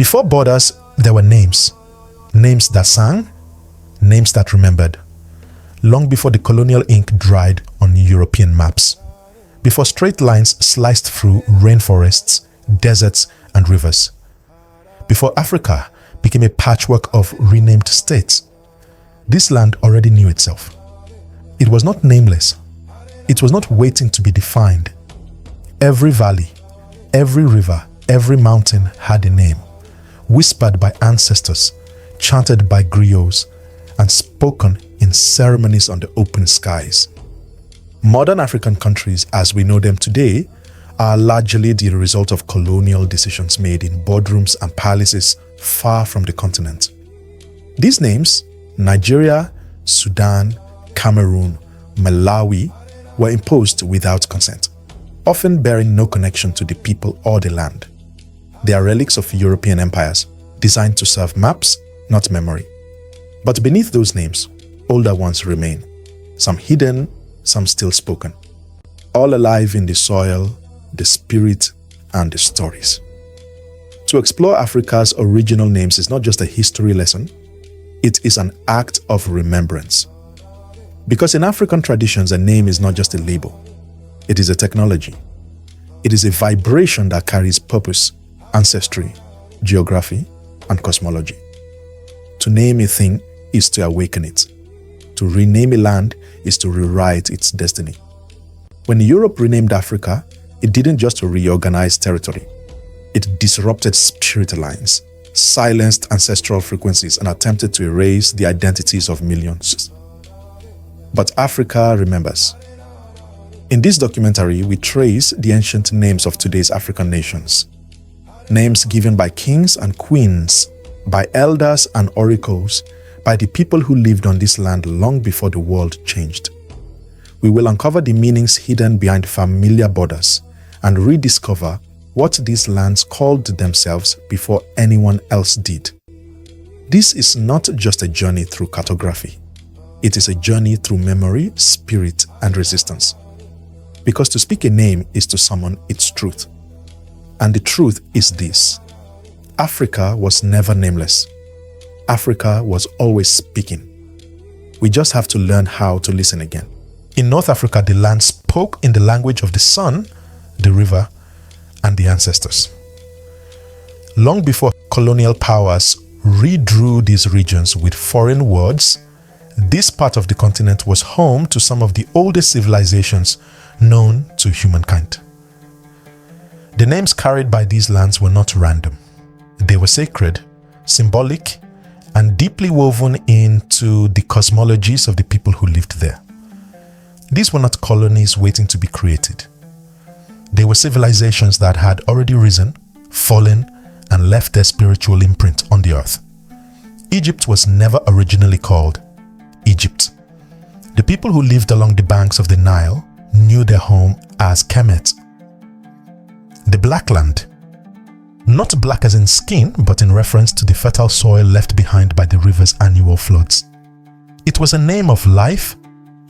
Before borders, there were names. Names that sang, names that remembered. Long before the colonial ink dried on European maps. Before straight lines sliced through rainforests, deserts, and rivers. Before Africa became a patchwork of renamed states. This land already knew itself. It was not nameless. It was not waiting to be defined. Every valley, every river, every mountain had a name, whispered by ancestors, chanted by griots, and spoken in ceremonies under open skies. Modern African countries as we know them today are largely the result of colonial decisions made in boardrooms and palaces far from the continent. These names, Nigeria, Sudan, Cameroon, Malawi, were imposed without consent, often bearing no connection to the people or the land. They are relics of European empires, designed to serve maps, not memory. But beneath those names, older ones remain, some hidden, some still spoken, all alive in the soil, the spirit, and the stories. To explore Africa's original names is not just a history lesson, it is an act of remembrance. Because in African traditions, a name is not just a label, it is a technology. It is a vibration that carries purpose, ancestry, geography, and cosmology. To name a thing is to awaken it. To rename a land is to rewrite its destiny. When Europe renamed Africa, it didn't just reorganize territory. It disrupted spirit lines, silenced ancestral frequencies, and attempted to erase the identities of millions. But Africa remembers. In this documentary, we trace the ancient names of today's African nations. Names given by kings and queens, by elders and oracles, by the people who lived on this land long before the world changed. We will uncover the meanings hidden behind familiar borders and rediscover what these lands called themselves before anyone else did. This is not just a journey through cartography. It is a journey through memory, spirit, and resistance. Because to speak a name is to summon its truth. And the truth is this: Africa was never nameless. Africa was always speaking. We just have to learn how to listen again. In North Africa, the land spoke in the language of the sun, the river, and the ancestors. Long before colonial powers redrew these regions with foreign words, this part of the continent was home to some of the oldest civilizations known to humankind. The names carried by these lands were not random. They were sacred, symbolic, and deeply woven into the cosmologies of the people who lived there. These were not colonies waiting to be created. They were civilizations that had already risen, fallen, and left their spiritual imprint on the earth. Egypt was never originally called Egypt. The people who lived along the banks of the Nile knew their home as Kemet, the Black Land. Not black as in skin, but in reference to the fertile soil left behind by the river's annual floods. It was a name of life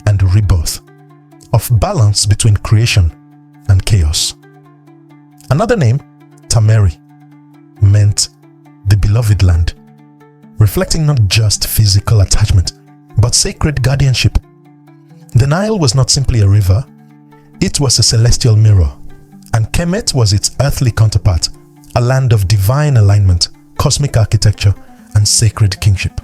and rebirth, of balance between creation and chaos. Another name, Tameri, meant the beloved land, reflecting not just physical attachment, but sacred guardianship. The Nile was not simply a river, it was a celestial mirror, and Kemet was its earthly counterpart, a land of divine alignment, cosmic architecture, and sacred kingship.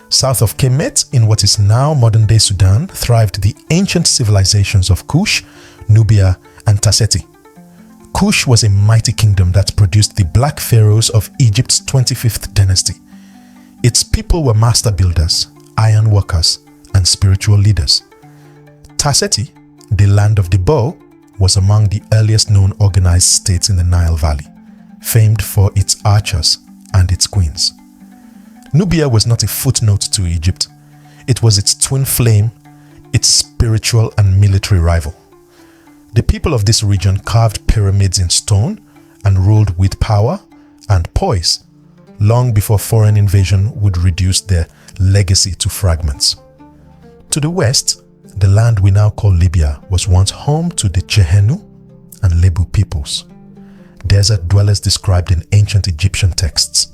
South of Kemet, in what is now modern-day Sudan, thrived the ancient civilizations of Kush, Nubia, and Tasseti. Kush was a mighty kingdom that produced the Black Pharaohs of Egypt's 25th dynasty. Its people were master builders, iron workers, and spiritual leaders. Tasseti, the land of the bow, was among the earliest known organized states in the Nile Valley, famed for its archers and its queens. Nubia was not a footnote to Egypt. It was its twin flame, its spiritual and military rival. The people of this region carved pyramids in stone and ruled with power and poise, long before foreign invasion would reduce their legacy to fragments. To the west, the land we now call Libya was once home to the Chehenu and Lebu peoples. desert dwellers described in ancient Egyptian texts.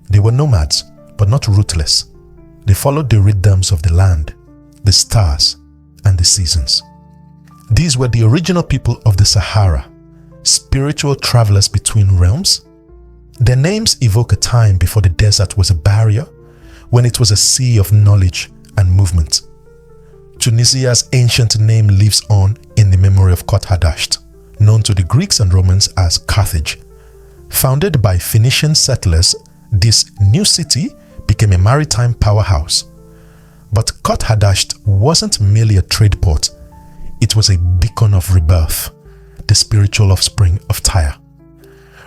They were nomads, but not ruthless. They followed the rhythms of the land, the stars, and the seasons. These were the original people of the Sahara, spiritual travelers between realms. Their names evoke a time before the desert was a barrier, when it was a sea of knowledge and movement. Tunisia's ancient name lives on in the memory of Kot Hadasht, known to the Greeks and Romans as Carthage. Founded by Phoenician settlers, this new city became a maritime powerhouse. But Kot Hadasht wasn't merely a trade port, it was a beacon of rebirth, the spiritual offspring of Tyre.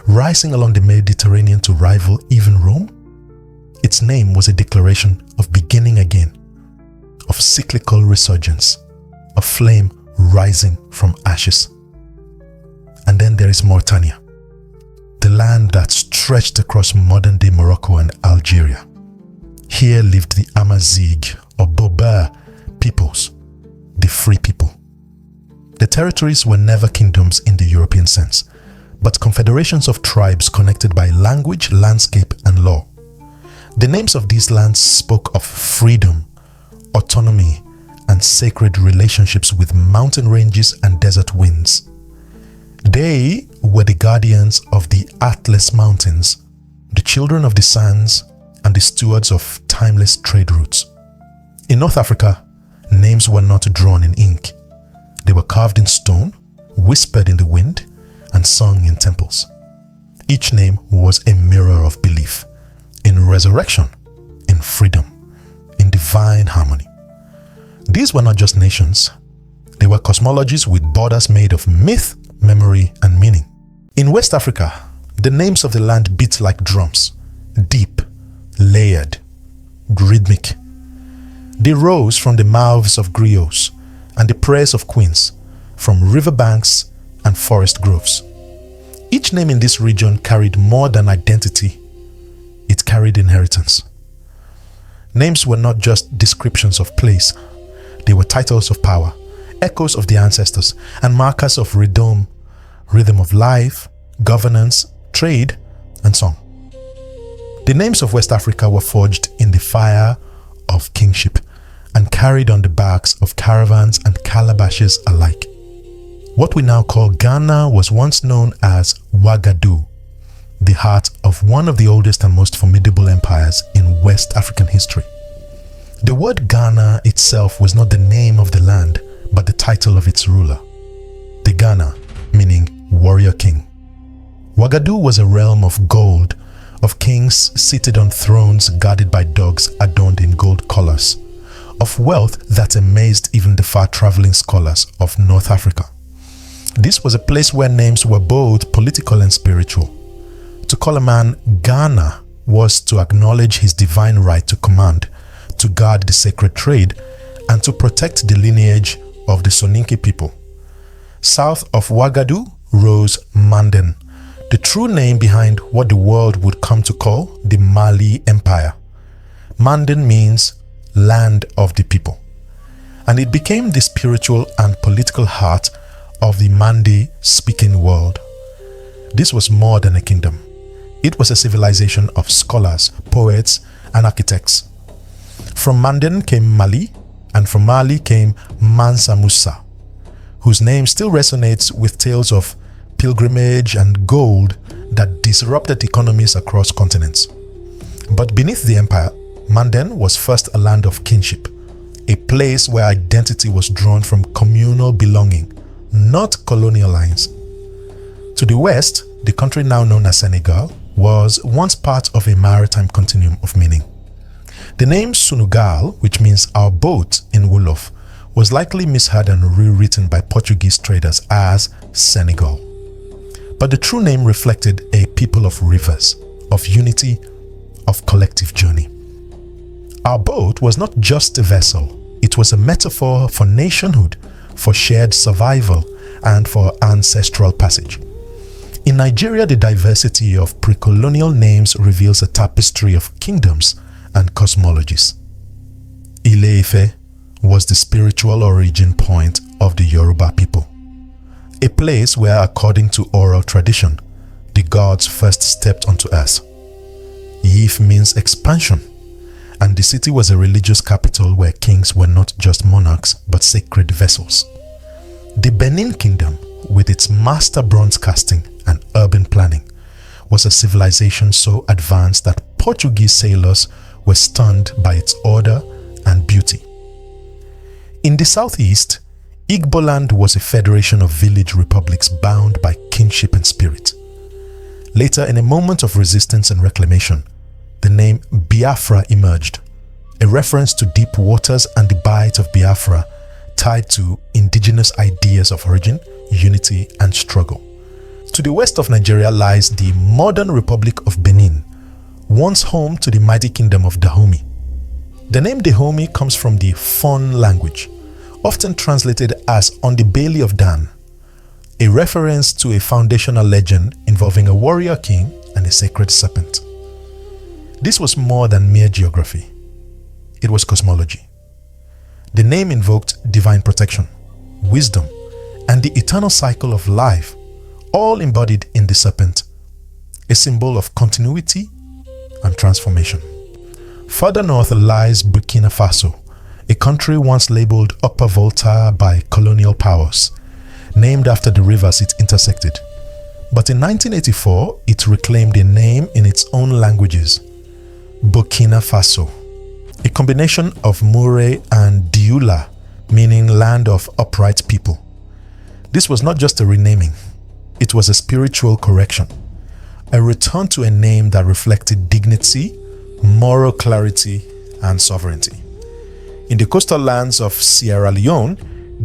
Rising along the Mediterranean to rival even Rome, its name was a declaration of beginning again, of cyclical resurgence, a flame rising from ashes. And then there is Mauritania, the land that stretched across modern-day Morocco and Algeria. Here lived the Amazigh or Berber peoples, the free people. The territories were never kingdoms in the European sense, but confederations of tribes connected by language, landscape, and law. The names of these lands spoke of freedom, autonomy, and sacred relationships with mountain ranges and desert winds. They were the guardians of the Atlas Mountains, the children of the sands, and the stewards of timeless trade routes. In North Africa, names were not drawn in ink. They were carved in stone, whispered in the wind, and sung in temples. Each name was a mirror of belief in resurrection, in freedom, in divine harmony. These were not just nations. They were cosmologies with borders made of myth, memory, and meaning. In West Africa, the names of the land beat like drums, deep, layered, rhythmic. They rose from the mouths of griots and the prayers of queens, from riverbanks and forest groves. Each name in this region carried more than identity, it carried inheritance. Names were not just descriptions of place, they were titles of power, echoes of the ancestors, and markers of rhythm of life, governance, trade, and song. The names of West Africa were forged in the fire of kingship and carried on the backs of caravans and calabashes alike. What we now call Ghana was once known as Ouagadougou, the heart of one of the oldest and most formidable empires in West African history. The word Ghana itself was not the name of the land, but the title of its ruler. The Ghana, meaning warrior king. Ouagadougou was a realm of gold, of kings seated on thrones guarded by dogs adorned in gold collars, of wealth that amazed even the far-traveling scholars of North Africa. This was a place where names were both political and spiritual. To call a man Ghana was to acknowledge his divine right to command, to guard the sacred trade, and to protect the lineage of the Soninke people. South of Ouagadougou rose Manden, the true name behind what the world would come to call the Mali Empire. Manden means land of the people, and it became the spiritual and political heart of the Mande-speaking world. This was more than a kingdom. It was a civilization of scholars, poets, and architects. From Manden came Mali, and from Mali came Mansa Musa, whose name still resonates with tales of pilgrimage and gold that disrupted economies across continents. But beneath the empire, Manden was first a land of kinship, a place where identity was drawn from communal belonging, not colonial lines. To the west, the country now known as Senegal was once part of a maritime continuum of meaning. The name Sunugal, which means our boat in Wolof, was likely misheard and rewritten by Portuguese traders as Senegal. But the true name reflected a people of rivers, of unity, of collective journey. Our boat was not just a vessel, it was a metaphor for nationhood, for shared survival, and for ancestral passage. In Nigeria, the diversity of pre-colonial names reveals a tapestry of kingdoms and cosmologies. Ile-Ife was the spiritual origin point of the Yoruba people, a place where, according to oral tradition, the gods first stepped onto earth. Yif means expansion, and the city was a religious capital where kings were not just monarchs but sacred vessels. The Benin Kingdom, with its master bronze casting and urban planning, was a civilization so advanced that Portuguese sailors were stunned by its order and beauty. In the southeast, Igboland was a federation of village republics bound by kinship and spirit. Later, in a moment of resistance and reclamation, the name Biafra emerged, a reference to deep waters and the bite of Biafra, tied to indigenous ideas of origin, unity, and struggle. To the west of Nigeria lies the modern Republic of Benin, once home to the mighty kingdom of Dahomey. The name Dahomey comes from the Fon language, often translated as on the Bailey of Dan, a reference to a foundational legend involving a warrior king and a sacred serpent. This was more than mere geography. It was cosmology. The name invoked divine protection, wisdom, and the eternal cycle of life, all embodied in the serpent, a symbol of continuity and transformation. Further north lies Burkina Faso, a country once labeled Upper Volta by colonial powers, named after the rivers it intersected. But in 1984, it reclaimed a name in its own languages, Burkina Faso, a combination of Moure and Dioula, meaning land of upright people. This was not just a renaming, it was a spiritual correction, a return to a name that reflected dignity, moral clarity, and sovereignty. In the coastal lands of Sierra Leone,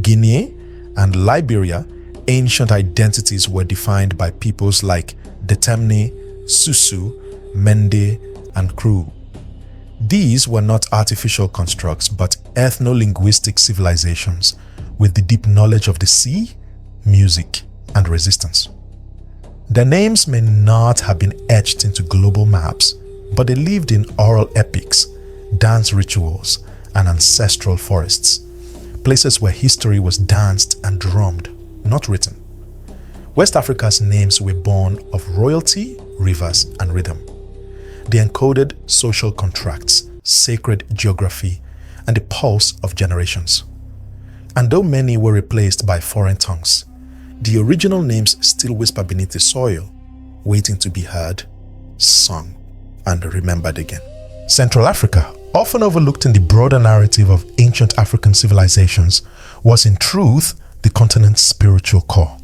Guinea, and Liberia, ancient identities were defined by peoples like Detemne, Susu, Mende, and Kru. These were not artificial constructs but ethno-linguistic civilizations with the deep knowledge of the sea, music, and resistance. Their names may not have been etched into global maps, but they lived in oral epics, dance rituals, and ancestral forests, places where history was danced and drummed, not written. West Africa's names were born of royalty, rivers, and rhythm. They encoded social contracts, sacred geography, and the pulse of generations. And though many were replaced by foreign tongues, the original names still whisper beneath the soil, waiting to be heard, sung, and remembered again. Central Africa, often overlooked in the broader narrative of ancient African civilizations, was in truth the continent's spiritual core,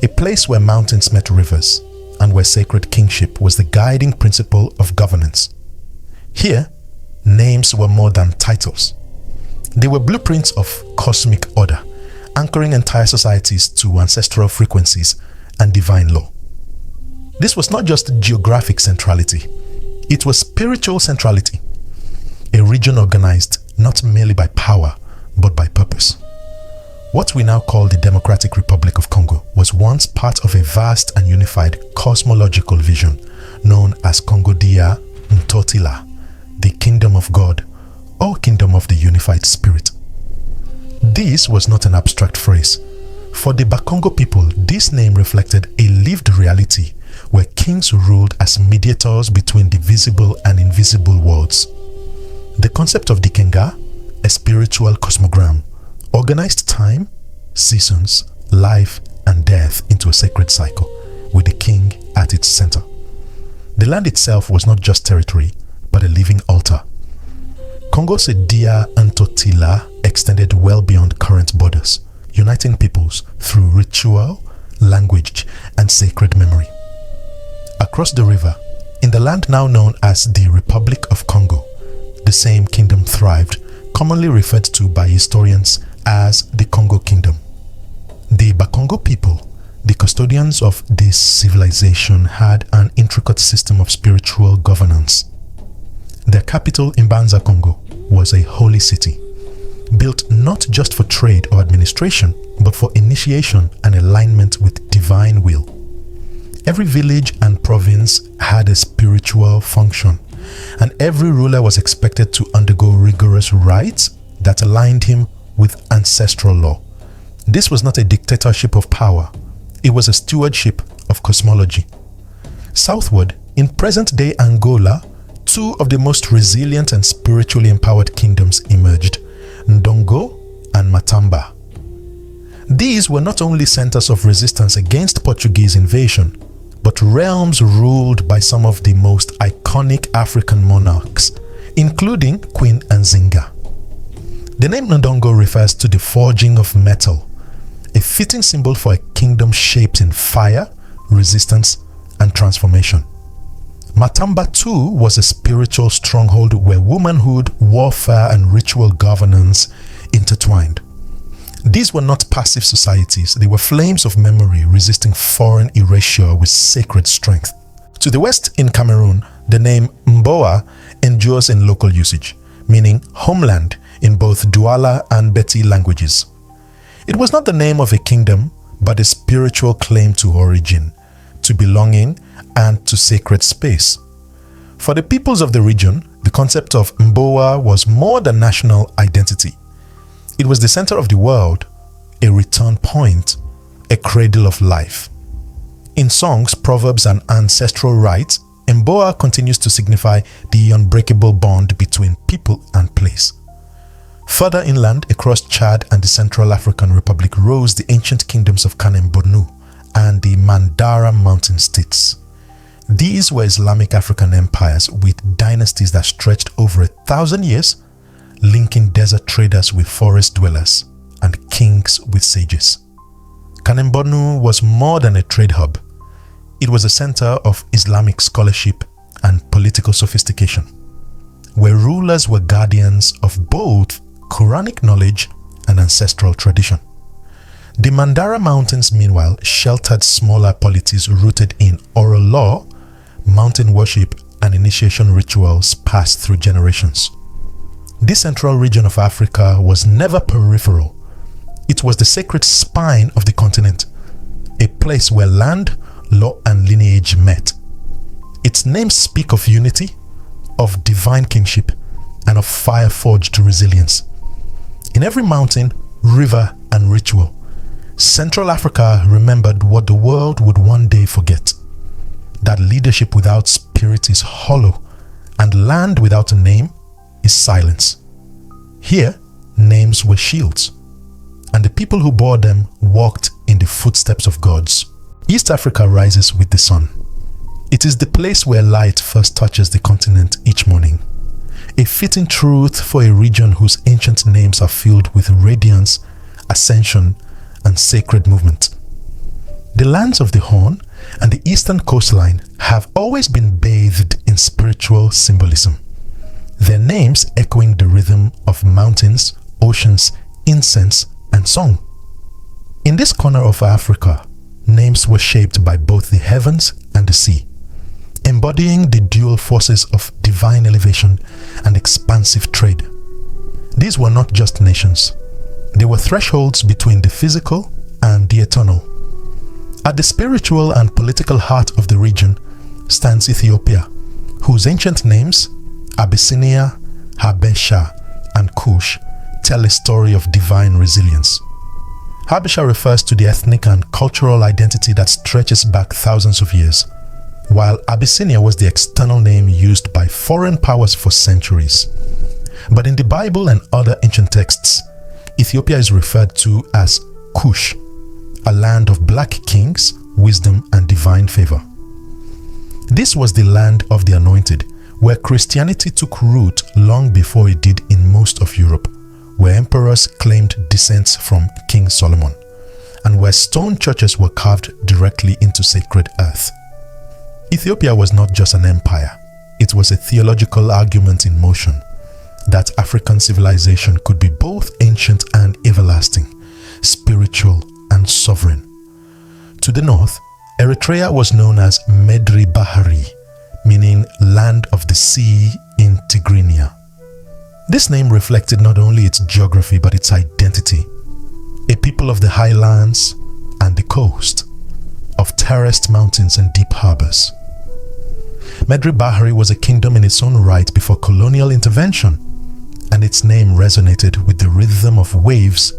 a place where mountains met rivers, and where sacred kingship was the guiding principle of governance. Here, names were more than titles. They were blueprints of cosmic order, anchoring entire societies to ancestral frequencies and divine law. This was not just geographic centrality, it was spiritual centrality, a region organized not merely by power, but by purpose. What we now call the Democratic Republic of Congo was once part of a vast and unified cosmological vision known as Congo Dia Ntotila, the Kingdom of God, or Kingdom of the Unified Spirit. This was not an abstract phrase. For the Bakongo people, this name reflected a lived reality where kings ruled as mediators between the visible and invisible worlds. The concept of Dikenga, a spiritual cosmogram, organized time, seasons, life, and death into a sacred cycle, with the king at its center. The land itself was not just territory, but a living altar. Congo's Dia Ntotila extended well beyond current borders, uniting peoples through ritual, language, and sacred memory. Across the river, in the land now known as the Republic of Congo, the same kingdom thrived, commonly referred to by historians as the Congo Kingdom. The Bakongo people, the custodians of this civilization, had an intricate system of spiritual governance. Their capital in Banza, Congo, was a holy city, built not just for trade or administration, but for initiation and alignment with divine will. Every village and province had a spiritual function, and every ruler was expected to undergo rigorous rites that aligned him with ancestral law. This was not a dictatorship of power, it was a stewardship of cosmology. Southward, in present-day Angola, two of the most resilient and spiritually empowered kingdoms emerged, Ndongo and Matamba. These were not only centers of resistance against Portuguese invasion, but realms ruled by some of the most iconic African monarchs, including Queen Nzinga. The name Ndongo refers to the forging of metal, a fitting symbol for a kingdom shaped in fire, resistance, and transformation. Matamba too was a spiritual stronghold where womanhood, warfare, and ritual governance intertwined. These were not passive societies, they were flames of memory resisting foreign erasure with sacred strength. To the west in Cameroon, the name Mboa endures in local usage, meaning homeland in both Douala and Beti languages. It was not the name of a kingdom, but a spiritual claim to origin, to belonging, and to sacred space. For the peoples of the region, the concept of Mboa was more than national identity. It was the center of the world, a return point, a cradle of life. In songs, proverbs, and ancestral rites, Mboa continues to signify the unbreakable bond between people and place. Further inland, across Chad and the Central African Republic, rose the ancient kingdoms of Kanem-Bornu and the Mandara mountain states. These were Islamic African empires with dynasties that stretched over 1,000 years, linking desert traders with forest dwellers and kings with sages. Kanem-Bornu was more than a trade hub. It was a center of Islamic scholarship and political sophistication, where rulers were guardians of both Quranic knowledge and ancestral tradition. The Mandara Mountains, meanwhile, sheltered smaller polities rooted in oral law, mountain worship, and initiation rituals passed through generations. This central region of Africa was never peripheral. It was the sacred spine of the continent, a place where land, law, and lineage met. Its names speak of unity, of divine kingship, and of fire-forged resilience. In every mountain, river, and ritual, Central Africa remembered what the world would one day forget: that leadership without spirit is hollow, and land without a name is silence. Here, names were shields, and the people who bore them walked in the footsteps of gods. East Africa rises with the sun. It is the place where light first touches the continent each morning. A fitting truth for a region whose ancient names are filled with radiance, ascension, and sacred movement. The lands of the Horn and the eastern coastline have always been bathed in spiritual symbolism, their names echoing the rhythm of mountains, oceans, incense, and song. In this corner of Africa, names were shaped by both the heavens and the sea, embodying the dual forces of divine elevation and expansive trade. These were not just nations. They were thresholds between the physical and the eternal. At the spiritual and political heart of the region stands Ethiopia, whose ancient names, Abyssinia, Habesha, and Kush, tell a story of divine resilience. Habesha refers to the ethnic and cultural identity that stretches back thousands of years, while Abyssinia was the external name used by foreign powers for centuries. But in the Bible and other ancient texts, Ethiopia is referred to as Kush, a land of black kings, wisdom, and divine favor. This was the land of the anointed, where Christianity took root long before it did in most of Europe, where emperors claimed descent from King Solomon, and where stone churches were carved directly into sacred earth. Ethiopia was not just an empire, it was a theological argument in motion, that African civilization could be both ancient and everlasting, spiritual and sovereign. To the north, Eritrea was known as Medri Bahari, meaning land of the sea in Tigrinya. This name reflected not only its geography but its identity, a people of the highlands and the coast, of terraced mountains and deep harbors. Medri Bahari was a kingdom in its own right before colonial intervention, and its name resonated with the rhythm of waves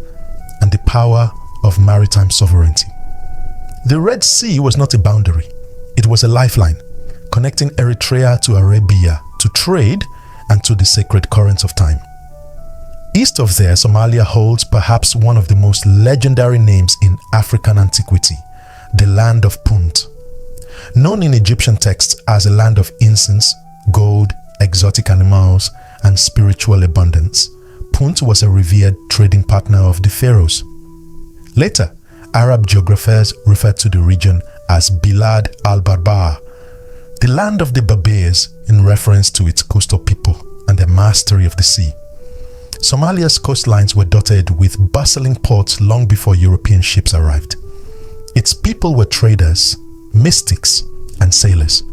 and the power of maritime sovereignty. The Red Sea was not a boundary, It was a lifeline, connecting Eritrea to Arabia to trade and to the sacred currents of time. East of there, Somalia holds perhaps one of the most legendary names in African antiquity, the land of Punt. Known in Egyptian texts as a land of incense, gold, exotic animals, and spiritual abundance, Punt was a revered trading partner of the pharaohs. Later, Arab geographers referred to the region as Bilad al-Barbar, the land of the Berbers, in reference to its coastal people and their mastery of the sea. Somalia's coastlines were dotted with bustling ports long before European ships arrived. Its people were traders, mystics, and sailors,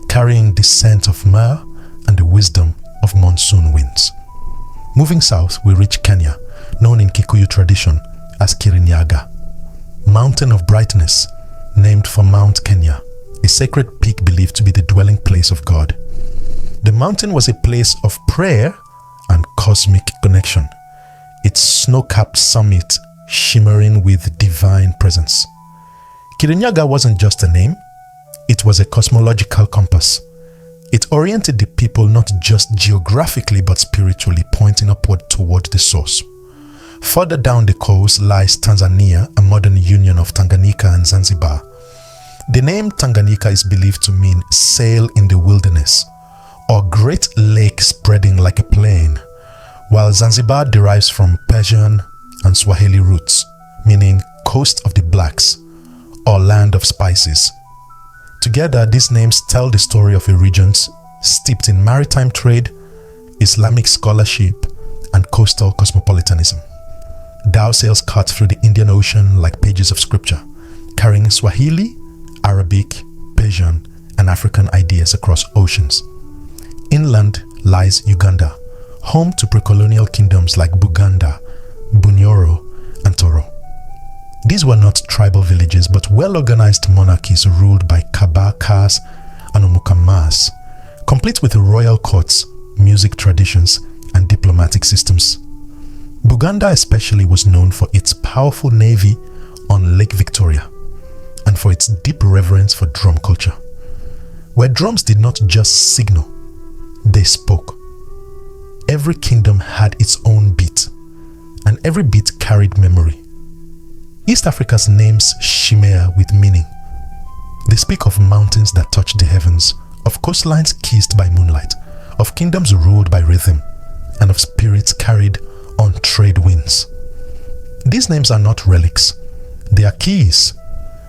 carrying the scent of myrrh and the wisdom of monsoon winds. Moving south, we reach Kenya, known in Kikuyu tradition as Kirinyaga, Mountain of Brightness, named for Mount Kenya, a sacred peak believed to be the dwelling place of God. The mountain was a place of prayer and cosmic connection, its snow-capped summit shimmering with divine presence. Kirinyaga wasn't just a name, it was a cosmological compass. It oriented the people not just geographically but spiritually, pointing upward toward the source. Further down the coast lies Tanzania, a modern union of Tanganyika and Zanzibar. The name Tanganyika is believed to mean sail in the wilderness, or great lake spreading like a plain, while Zanzibar derives from Persian and Swahili roots, meaning coast of the blacks, or land of spices. Together, these names tell the story of a region steeped in maritime trade, Islamic scholarship, and coastal cosmopolitanism. Dhow sails cut through the Indian Ocean like pages of scripture, carrying Swahili, Arabic, Persian, and African ideas across oceans. Inland lies Uganda, home to pre-colonial kingdoms like Buganda, Bunyoro, and Toro. These were not tribal villages but well-organized monarchies ruled by Kabakas and Omukamas, complete with royal courts, music traditions, and diplomatic systems. Buganda especially was known for its powerful navy on Lake Victoria and for its deep reverence for drum culture, where drums did not just signal, they spoke. Every kingdom had its own beat, and every beat carried memory. East Africa's names shimmer with meaning. They speak of mountains that touch the heavens, of coastlines kissed by moonlight, of kingdoms ruled by rhythm, and of spirits carried on trade winds. These names are not relics. They are keys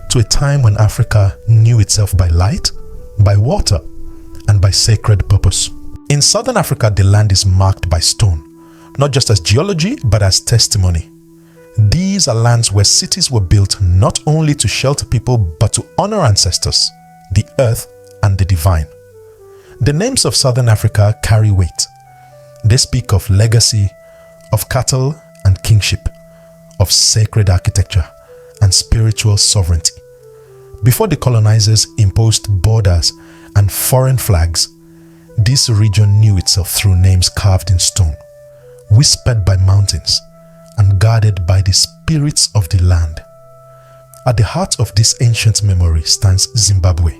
to a time when Africa knew itself by light, by water, and by sacred purpose. In southern Africa, the land is marked by stone, not just as geology, but as testimony. These are lands where cities were built not only to shelter people, but to honor ancestors, the earth, and the divine. The names of southern Africa carry weight. They speak of legacy, of cattle and kingship, of sacred architecture, and spiritual sovereignty. Before the colonizers imposed borders and foreign flags, this region knew itself through names carved in stone, whispered by mountains, and guarded by the spirits of the land. At the heart of this ancient memory stands Zimbabwe,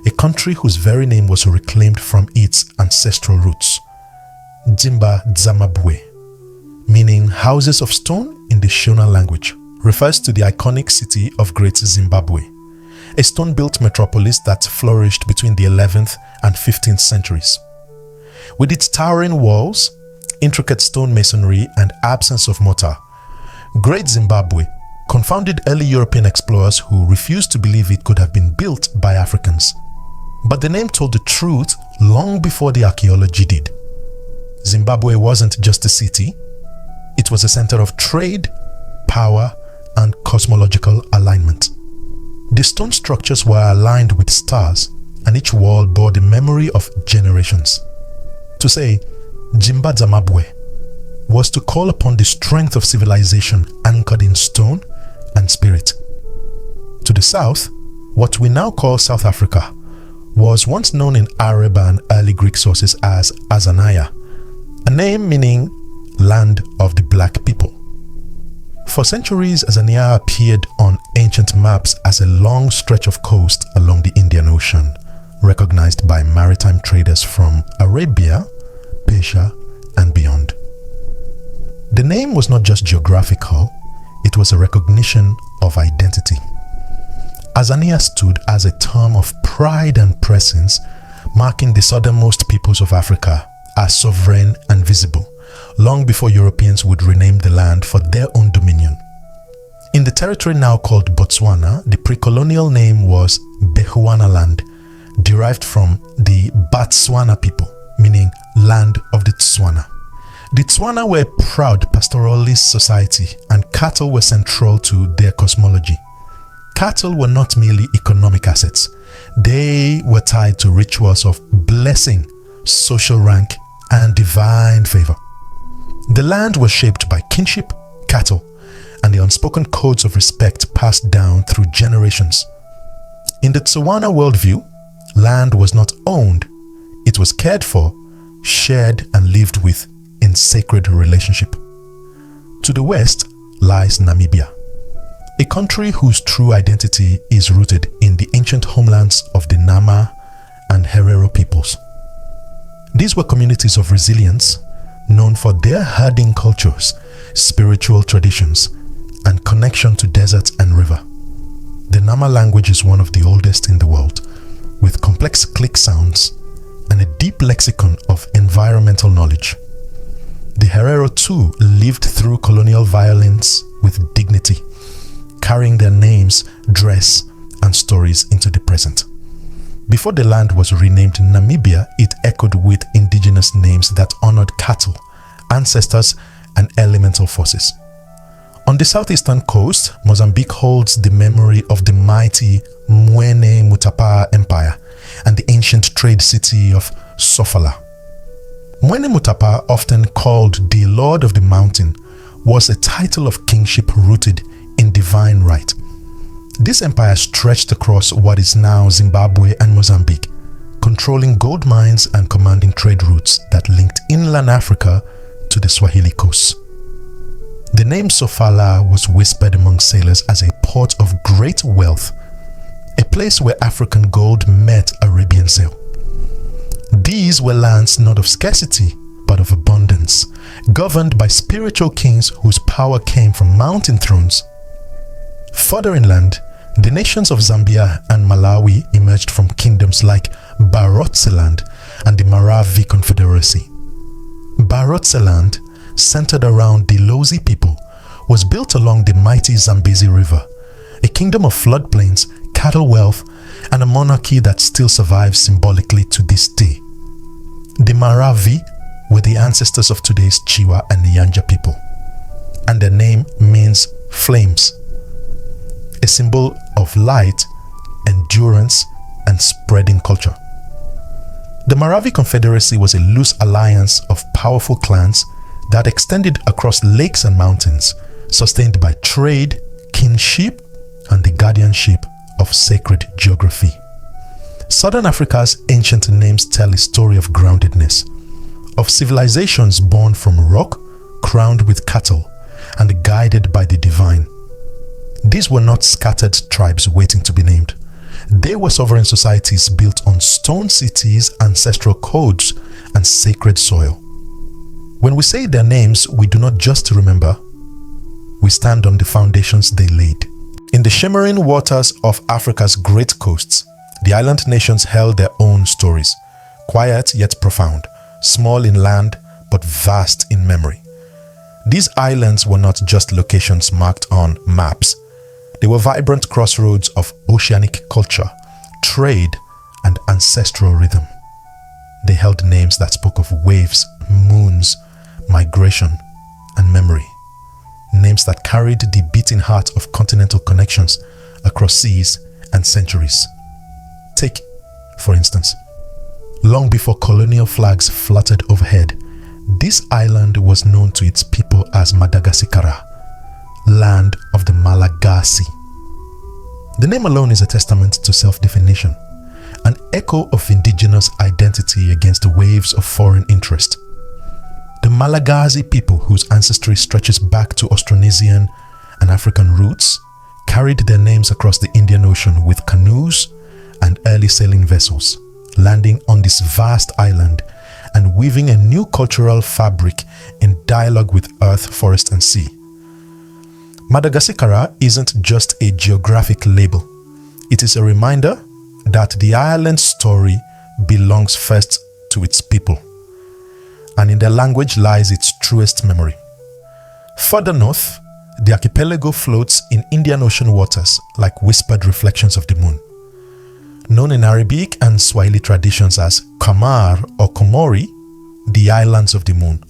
a country whose very name was reclaimed from its ancestral roots. Dzimba Dzamabwe, meaning houses of stone in the Shona language, refers to the iconic city of Great Zimbabwe, a stone-built metropolis that flourished between the 11th and 15th centuries. With its towering walls, intricate stone masonry, and absence of mortar, Great Zimbabwe confounded early European explorers who refused to believe it could have been built by Africans. But the name told the truth long before the archaeology did. Zimbabwe wasn't just a city, it was a center of trade, power, and cosmological alignment. The stone structures were aligned with stars, and each wall bore the memory of generations. To say Dzimba Dzamabwe was to call upon the strength of civilization anchored in stone and spirit. To the south, what we now call South Africa was once known in Arab and early Greek sources as Azania, a name meaning land of the black people. For centuries, Azania appeared on ancient maps as a long stretch of coast along the Indian Ocean, recognized by maritime traders from Arabia, Persia, and beyond. The name was not just geographical, it was a recognition of identity. Azania stood as a term of pride and presence, marking the southernmost peoples of Africa as sovereign and visible, long before Europeans would rename the land for their own dominion. In the territory now called Botswana, the pre-colonial name was Bechuanaland, derived from the Batswana people, meaning land of the Tswana. The Tswana were a proud pastoralist society, and cattle were central to their cosmology. Cattle were not merely economic assets. They were tied to rituals of blessing, social rank, and divine favor. The land was shaped by kinship, cattle, and the unspoken codes of respect passed down through generations. In the Tswana worldview, land was not owned, it was cared for, shared, and lived with in sacred relationship. To the west lies Namibia, a country whose true identity is rooted in the ancient homelands of the Nama and Herero peoples. These were communities of resilience, known for their herding cultures, spiritual traditions, and connection to desert and river. The Nama language is one of the oldest in the world, with complex click sounds and a deep lexicon of environmental knowledge. The Herero too lived through colonial violence with dignity, carrying their names, dress, and stories into the present. Before the land was renamed Namibia, it echoed with indigenous names that honored cattle, ancestors, and elemental forces. On the southeastern coast, Mozambique holds the memory of the mighty Mwene Mutapa Empire and the ancient trade city of Sofala. Mwene Mutapa, often called the Lord of the Mountain, was a title of kingship rooted in divine right. This empire stretched across what is now Zimbabwe and Mozambique, controlling gold mines and commanding trade routes that linked inland Africa to the Swahili coast. The name Sofala was whispered among sailors as a port of great wealth, a place where African gold met Arabian sail. These were lands not of scarcity, but of abundance, governed by spiritual kings whose power came from mountain thrones. Further inland, the nations of Zambia and Malawi emerged from kingdoms like Barotseland and the Maravi Confederacy. Barotseland, centered around the Lozi people, was built along the mighty Zambezi River, a kingdom of floodplains, cattle wealth, and a monarchy that still survives symbolically to this day. The Maravi were the ancestors of today's Chiwa and Nyanja people, and their name means flames, a symbol of light, endurance, and spreading culture. The Maravi Confederacy was a loose alliance of powerful clans that extended across lakes and mountains, sustained by trade, kinship, and the guardianship of sacred geography. Southern Africa's ancient names tell a story of groundedness, of civilizations born from rock, crowned with cattle, and guided by the divine. These were not scattered tribes waiting to be named. They were sovereign societies built on stone cities, ancestral codes, and sacred soil. When we say their names, we do not just remember, we stand on the foundations they laid. In the shimmering waters of Africa's great coasts, the island nations held their own stories, quiet yet profound, small in land but vast in memory. These islands were not just locations marked on maps. They were vibrant crossroads of oceanic culture, trade, and ancestral rhythm. They held names that spoke of waves, moons, migration, and memory. Names that carried the beating heart of continental connections across seas and centuries. Take, for instance, long before colonial flags fluttered overhead, this island was known to its people as Madagascar, land of the Malagasy. The name alone is a testament to self-definition, an echo of indigenous identity against the waves of foreign interest. The Malagasy people, whose ancestry stretches back to Austronesian and African roots, carried their names across the Indian Ocean with canoes and early sailing vessels, landing on this vast island and weaving a new cultural fabric in dialogue with earth, forest and sea. Madagascar isn't just a geographic label. It is a reminder that the island's story belongs first to its people, and in their language lies its truest memory. Further north, the archipelago floats in Indian Ocean waters like whispered reflections of the moon. Known in Arabic and Swahili traditions as Kamar or Komori, the islands of the moon,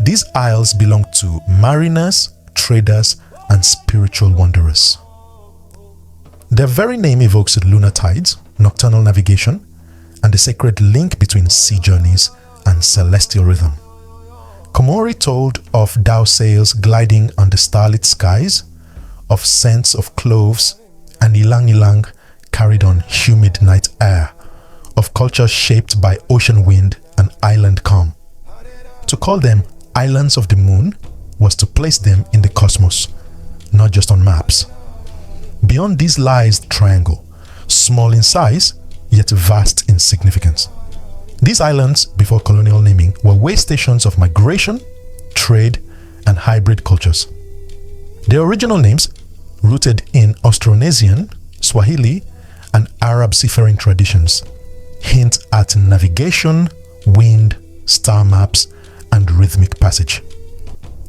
these isles belong to mariners, traders, and spiritual wanderers. Their very name evokes lunar tides, nocturnal navigation, and the sacred link between sea journeys and celestial rhythm. Komori told of dhow sails gliding on the starlit skies, of scents of cloves and ilang ilang carried on humid night air, of culture shaped by ocean wind and island calm. To call them islands of the moon was to place them in the cosmos, not just on maps. Beyond these lies the triangle, small in size, yet vast in significance. These islands, before colonial naming, were way stations of migration, trade, and hybrid cultures. Their original names, rooted in Austronesian, Swahili, and Arab seafaring traditions, hint at navigation, wind, star maps, and rhythmic passage.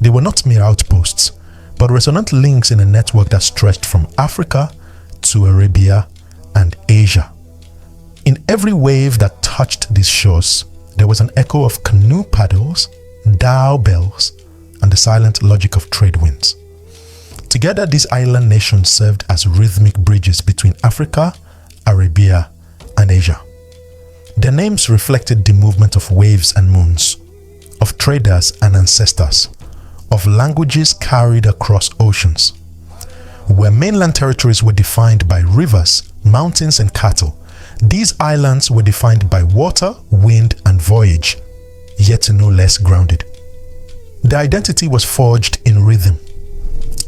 They were not mere outposts, but resonant links in a network that stretched from Africa to Arabia and Asia. In every wave that touched these shores, there was an echo of canoe paddles, dhow bells, and the silent logic of trade winds. Together, these island nations served as rhythmic bridges between Africa, Arabia, and Asia. Their names reflected the movement of waves and moons, of traders and ancestors, of languages carried across oceans. Where mainland territories were defined by rivers, mountains, and cattle, these islands were defined by water, wind, and voyage, yet no less grounded. Their identity was forged in rhythm,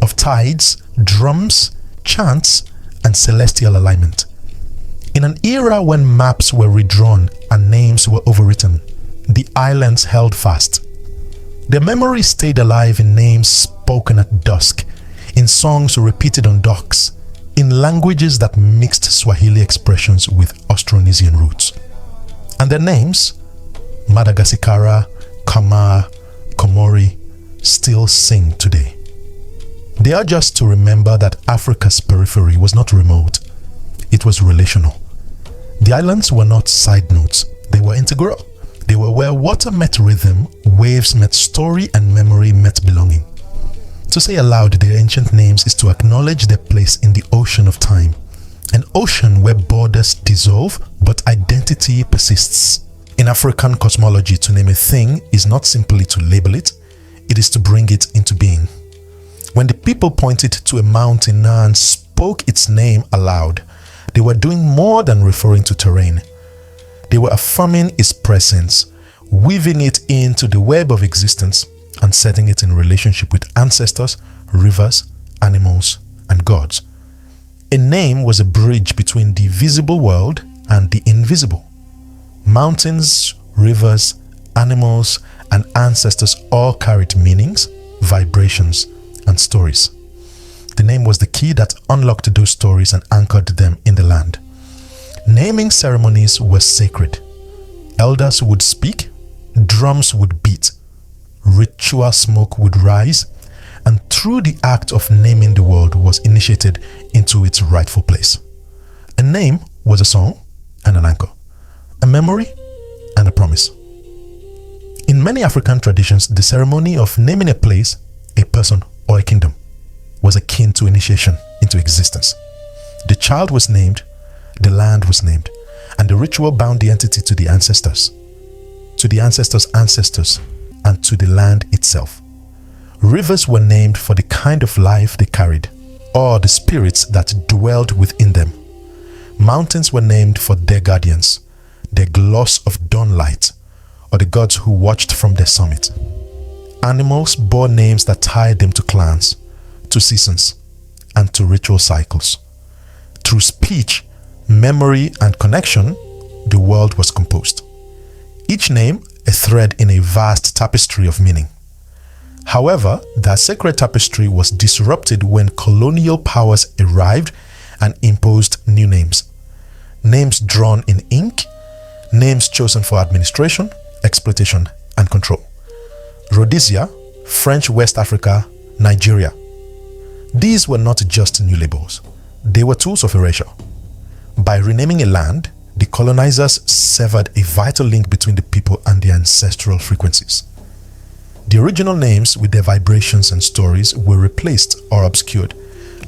of tides, drums, chants, and celestial alignment. In an era when maps were redrawn and names were overwritten, the islands held fast. Their memory stayed alive in names spoken at dusk, in songs repeated on docks, in languages that mixed Swahili expressions with Austronesian roots. And their names, Madagascar, Kamar, Komori, still sing today. They are just to remember that Africa's periphery was not remote, it was relational. The islands were not side notes, they were integral. They were where water met rhythm, waves met story, and memory met belonging. To say aloud their ancient names is to acknowledge their place in the ocean of time, an ocean where borders dissolve but identity persists. In African cosmology, to name a thing is not simply to label it, it is to bring it into being. When the people pointed to a mountain and spoke its name aloud, they were doing more than referring to terrain. They were affirming its presence, weaving it into the web of existence, and setting it in relationship with ancestors, rivers, animals, and gods. A name was a bridge between the visible world and the invisible. Mountains, rivers, animals, and ancestors all carried meanings, vibrations, and stories. The name was the key that unlocked those stories and anchored them in the land. Naming ceremonies were sacred. Elders would speak, drums would beat, ritual smoke would rise, and through the act of naming, the world was initiated into its rightful place. A name was a song and an anchor, a memory and a promise. In many African traditions, the ceremony of naming a place, a person, or a kingdom was akin to initiation into existence. The child was named, the land was named, and the ritual bound the entity to the ancestors' ancestors, and to the land itself. Rivers were named for the kind of life they carried, or the spirits that dwelled within them. Mountains were named for their guardians, their gloss of dawnlight, or the gods who watched from their summit. Animals bore names that tied them to clans, to seasons, and to ritual cycles. Through speech, memory, and connection, the world was composed. Each name a thread in a vast tapestry of meaning. However, that sacred tapestry was disrupted when colonial powers arrived and imposed new names. Names drawn in ink, names chosen for administration, exploitation, and control. Rhodesia, French West Africa, Nigeria. These were not just new labels, they were tools of erasure. By renaming a land, the colonizers severed a vital link between the people and their ancestral frequencies. The original names with their vibrations and stories were replaced or obscured,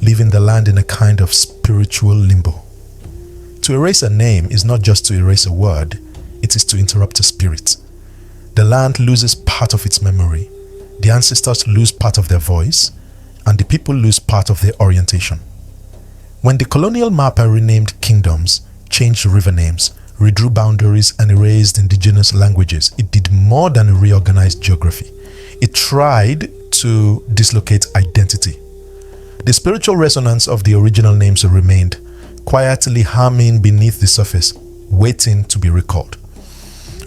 leaving the land in a kind of spiritual limbo. To erase a name is not just to erase a word, it is to interrupt a spirit. The land loses part of its memory, the ancestors lose part of their voice, and the people lose part of their orientation. When the colonial mapper renamed kingdoms, changed river names, redrew boundaries, and erased indigenous languages, it did more than reorganize geography. It tried to dislocate identity. The spiritual resonance of the original names remained, quietly humming beneath the surface, waiting to be recalled.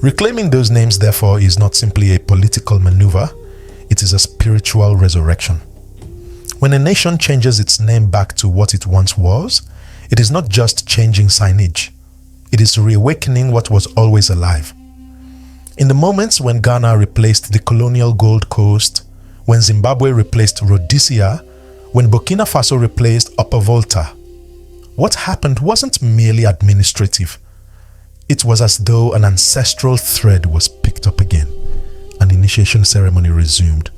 Reclaiming those names, therefore, is not simply a political maneuver, it is a spiritual resurrection. When a nation changes its name back to what it once was, it is not just changing signage, it is reawakening what was always alive. In the moments when Ghana replaced the colonial Gold Coast, when Zimbabwe replaced Rhodesia, when Burkina Faso replaced Upper Volta, what happened wasn't merely administrative. It was as though an ancestral thread was picked up again, an initiation ceremony resumed,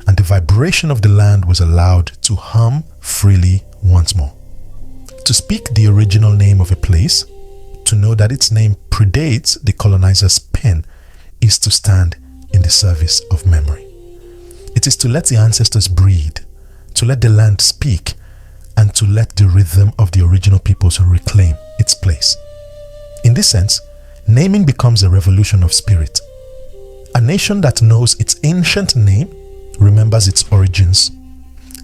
and the vibration of the land was allowed to hum freely once more. To speak the original name of a place, to know that its name predates the colonizer's pen, is to stand in the service of memory. It is to let the ancestors breathe, to let the land speak, and to let the rhythm of the original peoples reclaim its place. In this sense, naming becomes a revolution of spirit. A nation that knows its ancient name remembers its origins.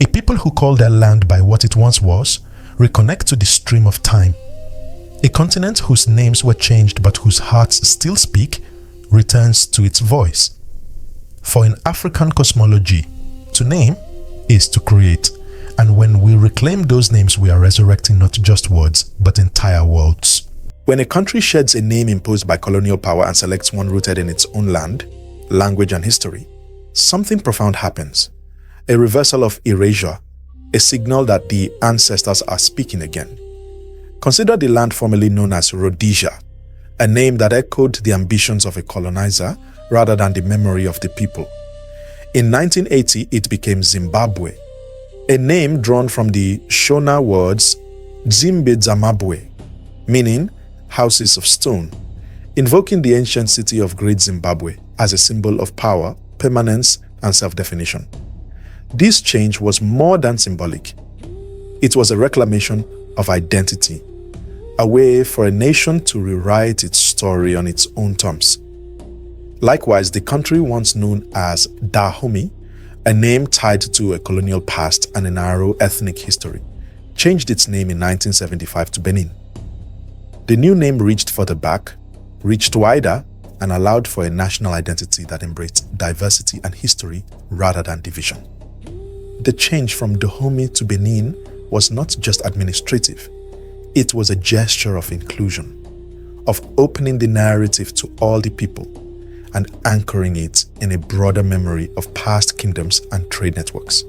A people who call their land by what it once was reconnect to the stream of time. A continent whose names were changed but whose hearts still speak returns to its voice. For in African cosmology, to name is to create, and when we reclaim those names, we are resurrecting not just words but entire worlds. When a country sheds a name imposed by colonial power and selects one rooted in its own land, language, and history, something profound happens. A reversal of erasure, a signal that the ancestors are speaking again. Consider the land formerly known as Rhodesia, a name that echoed the ambitions of a colonizer rather than the memory of the people. In 1980, it became Zimbabwe, a name drawn from the Shona words Zimbe Zamabwe, meaning houses of stone, invoking the ancient city of Great Zimbabwe as a symbol of power, permanence, and self-definition. This change was more than symbolic. It was a reclamation of identity, a way for a nation to rewrite its story on its own terms. Likewise, the country once known as Dahomey, a name tied to a colonial past and a narrow ethnic history, changed its name in 1975 to Benin. The new name reached further back, reached wider, and allowed for a national identity that embraced diversity and history rather than division. The change from Dahomey to Benin was not just administrative, it was a gesture of inclusion, of opening the narrative to all the people and anchoring it in a broader memory of past kingdoms and trade networks.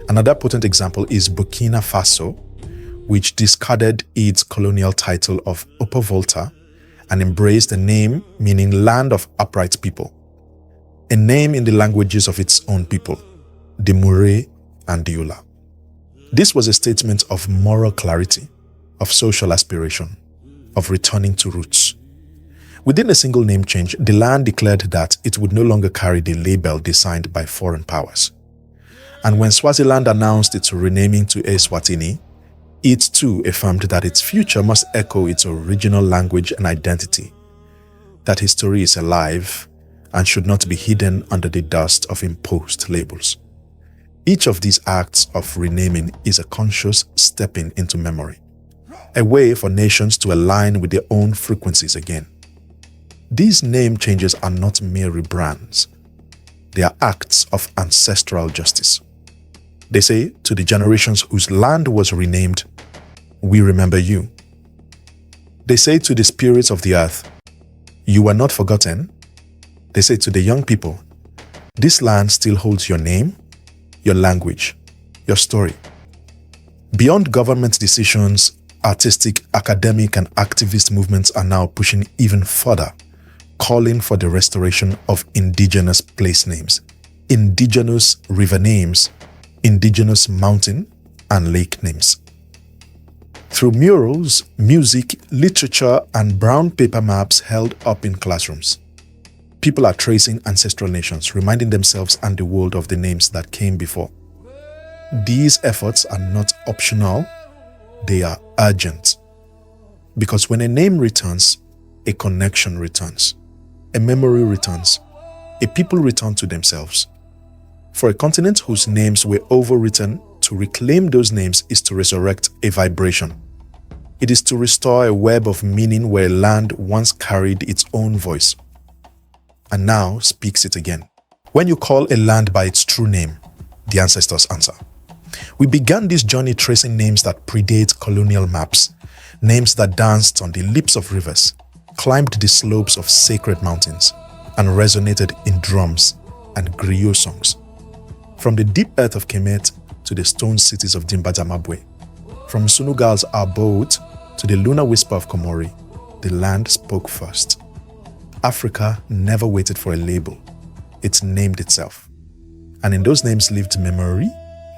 Another potent example is Burkina Faso, which discarded its colonial title of Upper Volta and embraced a name meaning land of upright people, a name in the languages of its own people, the Mure and the Ula. This was a statement of moral clarity, of social aspiration, of returning to roots. Within a single name change, the land declared that it would no longer carry the label designed by foreign powers. And when Swaziland announced its renaming to Eswatini, it too affirmed that its future must echo its original language and identity, that history is alive and should not be hidden under the dust of imposed labels. Each of these acts of renaming is a conscious stepping into memory, a way for nations to align with their own frequencies again. These name changes are not mere rebrands. They are acts of ancestral justice. They say to the generations whose land was renamed, "We remember you." They say to the spirits of the earth, "You were not forgotten." They say to the young people, "This land still holds your name, your language, your story." Beyond government decisions, artistic, academic, and activist movements are now pushing even further, calling for the restoration of indigenous place names, indigenous river names, indigenous mountain and lake names. Through murals, music, literature, and brown paper maps held up in classrooms, people are tracing ancestral nations, reminding themselves and the world of the names that came before. These efforts are not optional, they are urgent. Because when a name returns, a connection returns, a memory returns, a people return to themselves. For a continent whose names were overwritten, to reclaim those names is to resurrect a vibration. It is to restore a web of meaning where land once carried its own voice and now speaks it again. When you call a land by its true name, the ancestors answer. We began this journey tracing names that predate colonial maps, names that danced on the lips of rivers, climbed the slopes of sacred mountains, and resonated in drums and griot songs. From the deep earth of Kemet to the stone cities of Dimbadamabwe, from Sunugal's abode to the lunar whisper of Komori, the land spoke first. Africa never waited for a label. It named itself. And in those names lived memory,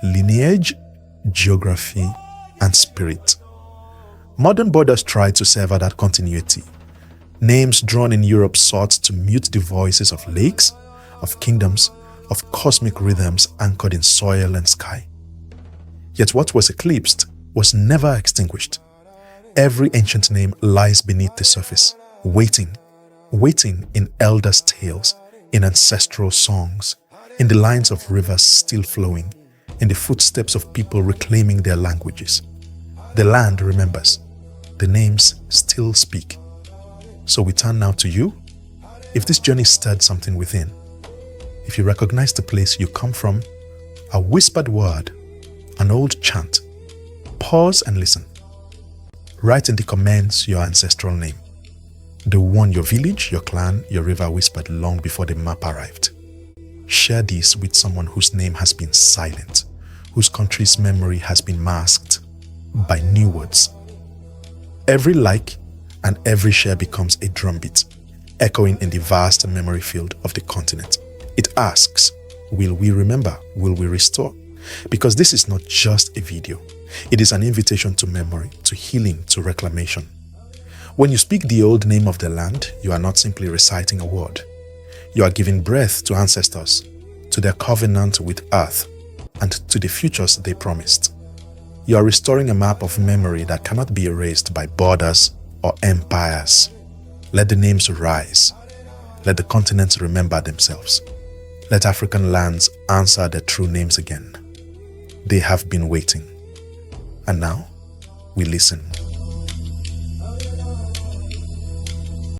lineage, geography, and spirit. Modern borders tried to sever that continuity. Names drawn in Europe sought to mute the voices of lakes, of kingdoms, of cosmic rhythms anchored in soil and sky. Yet what was eclipsed was never extinguished. Every ancient name lies beneath the surface, waiting in elders' tales, in ancestral songs, in the lines of rivers still flowing, in the footsteps of people reclaiming their languages. The land remembers. The names still speak. So we turn now to you. If this journey stirred something within, if you recognize the place you come from, a whispered word, an old chant, pause and listen. Write in the comments your ancestral name, the one your village, your clan, your river whispered long before the map arrived. Share this with someone whose name has been silent, whose country's memory has been masked by new words. Every like and every share becomes a drumbeat, echoing in the vast memory field of the continent. It asks, will we remember? Will we restore? Because this is not just a video. It is an invitation to memory, to healing, to reclamation. When you speak the old name of the land, you are not simply reciting a word. You are giving breath to ancestors, to their covenant with earth, and to the futures they promised. You are restoring a map of memory that cannot be erased by borders or empires. Let the names rise. Let the continents remember themselves. Let African lands answer their true names again. They have been waiting. And now, we listen.